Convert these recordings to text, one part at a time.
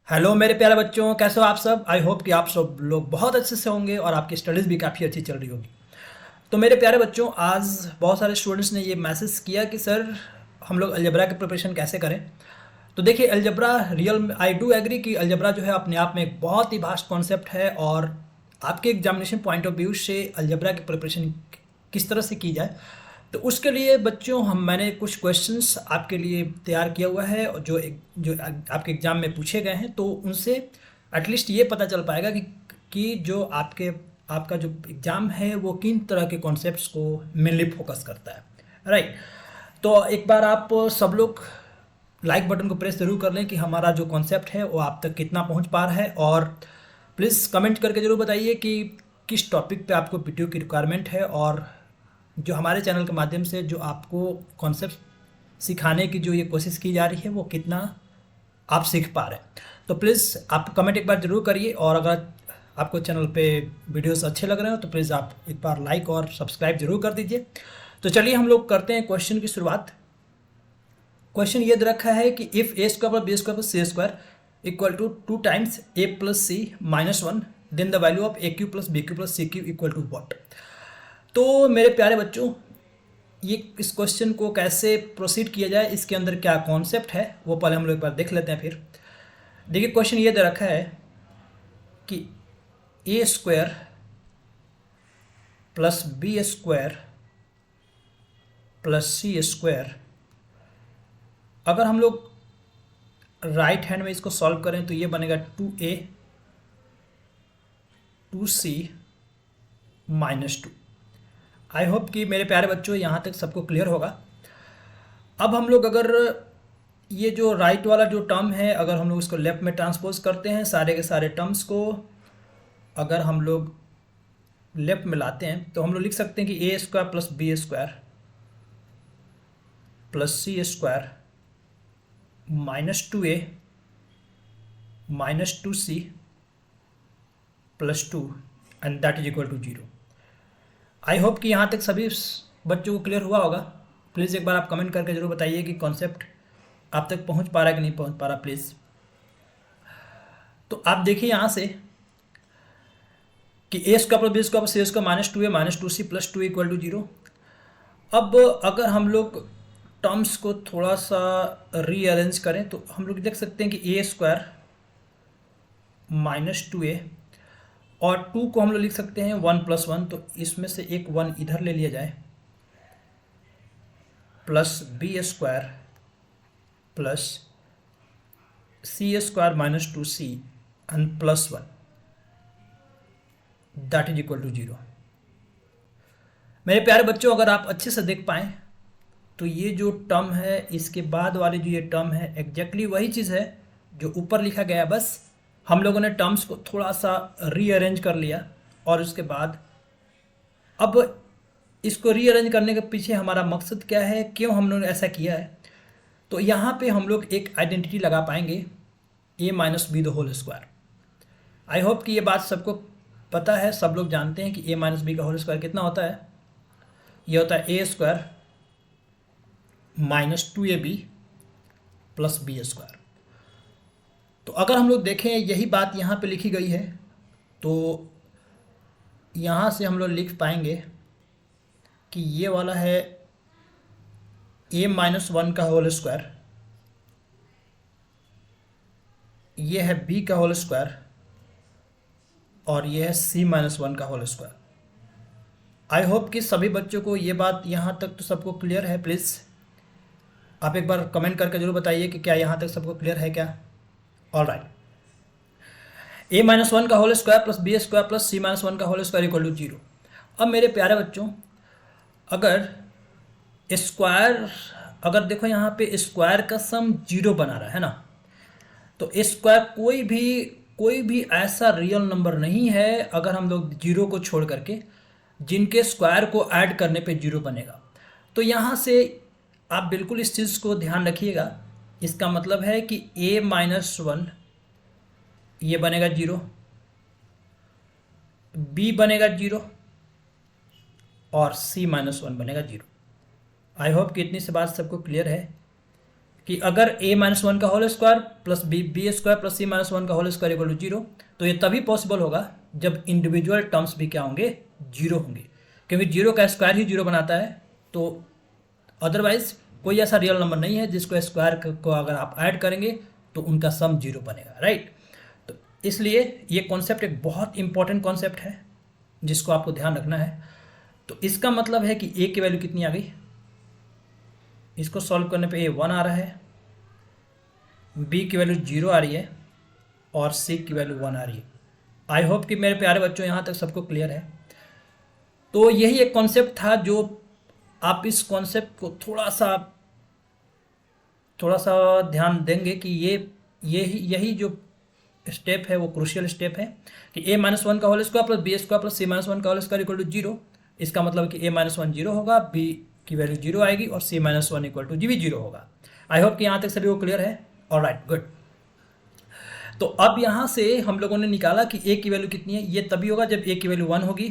Hello मेरे प्यारे बच्चों, कैसे हो आप सब। आई होप कि आप सब लोग बहुत अच्छे से होंगे और आपकी स्टडीज़ भी काफ़ी अच्छी चल रही होगी। तो मेरे प्यारे बच्चों, आज बहुत सारे स्टूडेंट्स ने ये मैसेज किया कि सर हम लोग अलजबरा की प्रिपरेशन कैसे करें। तो देखिए, algebra real I do agree कि अलजबरा जो है अपने आप में एक बहुत ही वास्ट कॉन्सेप्ट है और आपके एग्जामिनेशन पॉइंट ऑफ व्यू से अलजबरा की प्रिपरेशन किस तरह से की जाए, तो उसके लिए बच्चों मैंने कुछ क्वेश्चंस आपके लिए तैयार किया हुआ है और जो आपके एग्ज़ाम में पूछे गए हैं, तो उनसे एटलीस्ट ये पता चल पाएगा कि जो आपका जो एग्ज़ाम है वो किन तरह के कॉन्सेप्ट्स को मेनली फोकस करता है। राइट। तो एक बार आप सब लोग लाइक बटन को प्रेस ज़रूर कर लें कि हमारा जो कॉन्सेप्ट है वो आप तक कितना पहुंच पा रहा है, और प्लीज़ कमेंट करके ज़रूर बताइए कि किस टॉपिक पे आपको वीडियो की रिक्वायरमेंट है, और जो हमारे चैनल के माध्यम से जो आपको कॉन्सेप्ट सिखाने की जो ये कोशिश की जा रही है वो कितना आप सीख पा रहे हैं। तो प्लीज़ आप कमेंट एक बार ज़रूर करिए, और अगर आपको चैनल पे वीडियोस अच्छे लग रहे हो तो प्लीज़ आप एक बार लाइक और सब्सक्राइब जरूर कर दीजिए। तो चलिए हम लोग करते हैं क्वेश्चन की शुरुआत। क्वेश्चन ये दे रखा है कि if a square plus B square plus C square equal to 2 times a plus C minus 1, then the value of a Q plus B Q plus C cube equal to what. तो मेरे प्यारे बच्चों, ये इस question को कैसे proceed किया जाए, इसके अंदर क्या कॉन्सेप्ट है वो पहले हम लोग एक बार देख लेते हैं। फिर देखिए, क्वेश्चन ये दे रखा है कि A square plus B square plus C square, अगर हम लोग राइट हैंड में इसको सॉल्व करें तो ये बनेगा 2a 2c -2। आई होप कि मेरे प्यारे बच्चों यहाँ तक सबको क्लियर होगा। अब हम लोग अगर ये जो राइट वाला जो टर्म है, अगर हम लोग इसको लेफ्ट में ट्रांसपोज करते हैं, सारे के सारे टर्म्स को अगर हम लोग लेफ्ट में लाते हैं तो हम लोग लिख सकते हैं कि A square plus B square plus C square -2a -2c +2 and that is equal to 0। I hope कि यहाँ तक सभी बच्चों को क्लियर हुआ होगा। प्लीज़ एक बार आप कमेंट करके ज़रूर बताइए कि कॉन्सेप्ट आप तक पहुँच पा रहा है कि नहीं पहुँच पा रहा, प्लीज़। तो आप देखिए यहाँ से कि A square plus B square plus C square -2a -2c +2 equal to 0। अब अगर हम लोग टर्म्स को थोड़ा सा रीअरेंज करें तो हम लोग देख सकते हैं कि ए स्क्वायर -2a और 2 को हम लोग लिख सकते हैं 1 + 1, तो इसमें से एक 1 इधर ले लिया जाए, plus B square plus C square -2c and +1 that is equal to 0। मेरे प्यारे बच्चों, अगर आप अच्छे से देख पाएँ तो ये जो टर्म है इसके बाद वाली जो ये टर्म है एग्जैक्टली वही चीज़ है जो ऊपर लिखा गया है, बस हम लोगों ने टर्म्स को थोड़ा सा रीअरेंज कर लिया। और उसके बाद अब इसको रीअरेंज करने के पीछे हमारा मकसद क्या है, क्यों हम लोगों ने ऐसा किया है, तो यहाँ पे हम लोग एक आइडेंटिटी लगा पाएंगे a - b the whole square. I hope कि ये बात सबको पता है, सब लोग जानते हैं कि a - b का होल स्क्वायर कितना होता है। ये होता है a square -2ab plus B square. तो अगर हम लोग देखें यही बात यहाँ पे लिखी गई है, तो यहाँ से हम लोग लिख पाएंगे कि ये वाला है a - 1 का होल स्क्वायर, ये है b का होल स्क्वायर, और ये है c - 1 का होल स्क्वायर। आई होप कि सभी बच्चों को ये बात यहाँ तक तो सबको क्लियर है। प्लीज़ आप एक बार कमेंट करके जरूर बताइए कि क्या यहाँ तक सबको क्लियर है क्या। All right. a - 1 का whole square plus B square plus c - 1 का होल स्क्वायर इक्वल टू 0। अब मेरे प्यारे बच्चों, अगर स्क्वायर, अगर देखो यहाँ पे स्क्वायर का सम 0 बना रहा है ना, तो स्क्वायर कोई भी ऐसा रियल नंबर नहीं है अगर हम लोग 0 को छोड़ करके जिनके स्क्वायर को ऐड करने पे 0 बनेगा। तो यहाँ से आप बिल्कुल इस चीज़ को ध्यान रखिएगा। इसका मतलब है कि a - 1 ये बनेगा 0, b बनेगा 0 और c - 1 बनेगा 0। आई होप कि इतनी सी बात सबको क्लियर है कि अगर a माइनस वन का whole square plus B square plus सी माइनस वन का whole square equal to zero, तो ये तभी पॉसिबल होगा जब इंडिविजुअल टर्म्स भी क्या होंगे, जीरो होंगे, क्योंकि जीरो का स्क्वायर ही जीरो बनाता है। तो अदरवाइज कोई ऐसा रियल नंबर नहीं है जिसको स्क्वायर को अगर आप ऐड करेंगे तो उनका सम जीरो बनेगा, राइट। तो इसलिए ये कॉन्सेप्ट एक बहुत इंपॉर्टेंट कॉन्सेप्ट है जिसको आपको ध्यान रखना है। तो इसका मतलब है कि a की वैल्यू कितनी आ गई, इसको सॉल्व करने पे a 1 आ रहा है, b की वैल्यू 0 आ रही है और c की वैल्यू 1 आ रही है। आई होप कि मेरे प्यारे बच्चों यहाँ तक सबको क्लियर है। तो यही एक कॉन्सेप्ट था जो आप इस कॉन्सेप्ट को थोड़ा सा ध्यान देंगे कि यही जो स्टेप है वो क्रूशियल स्टेप है कि a माइनस वन का whole square plus B square plus सी माइनस वन का whole square equal to zero. इसका मतलब है कि a माइनस वन जीरो होगा, b की वैल्यू जीरो आएगी और c minus one equal to जी भी जीरो होगा। आई होप कि यहाँ तक सभी को क्लियर है। Alright, good. तो अब यहाँ से हम लोगों ने निकाला कि a की वैल्यू कितनी है। ये तभी होगा जब a की वैल्यू 1 होगी,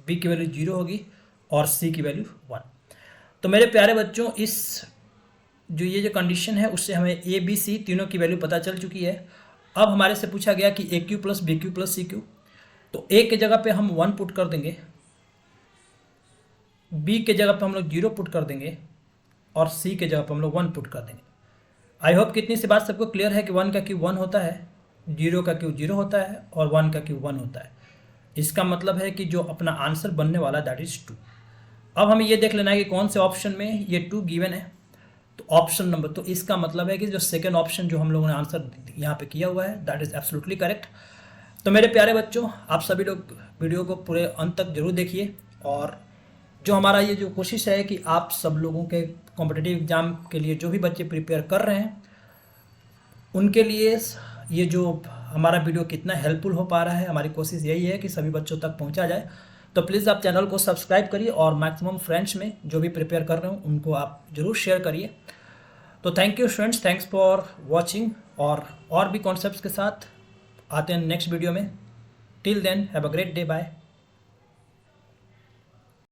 b की वैल्यू 0 होगी और c की वैल्यू 1। तो मेरे प्यारे बच्चों, ये जो कंडीशन है उससे हमें a b c तीनों की वैल्यू पता चल चुकी है। अब हमारे से पूछा गया कि A Q plus B Q plus C Q. तो a के जगह पे हम 1 पुट कर देंगे, b के जगह पे हम लोग 0 पुट कर देंगे और c के जगह पे हम लोग 1 पुट कर देंगे। आई होप कि इतनी सी बात सबको क्लियर है कि 1 का क्यू 1 होता है, 0 का क्यू 0 होता है और 1 का क्यू 1 होता है। इसका मतलब है कि जो अपना आंसर बनने वाला दैट इज 2। अब हमें ये देख लेना है कि कौन से ऑप्शन में ये 2 गिवन है। तो ऑप्शन नंबर, तो इसका मतलब है कि जो सेकेंड ऑप्शन जो हम लोगों ने आंसर यहाँ पे किया हुआ है दैट इज एब्सोल्युटली करेक्ट। तो मेरे प्यारे बच्चों, आप सभी लोग वीडियो को पूरे अंत तक जरूर देखिए और जो हमारा ये जो कोशिश है कि आप सब लोगों के कॉम्पिटिटिव एग्जाम के लिए जो भी बच्चे प्रिपेयर कर रहे हैं उनके लिए ये जो हमारा वीडियो कितना हेल्पफुल हो पा रहा है, हमारी कोशिश यही है कि सभी बच्चों तक पहुंचा जाए। तो प्लीज़ आप चैनल को सब्सक्राइब करिए और मैक्सिमम फ्रेंड्स में जो भी प्रिपेयर कर रहे हो उनको आप ज़रूर शेयर करिए। तो thank you friends, thanks for watching. और भी कॉन्सेप्ट्स के साथ आते हैं नेक्स्ट वीडियो में। Till then have a great day, bye.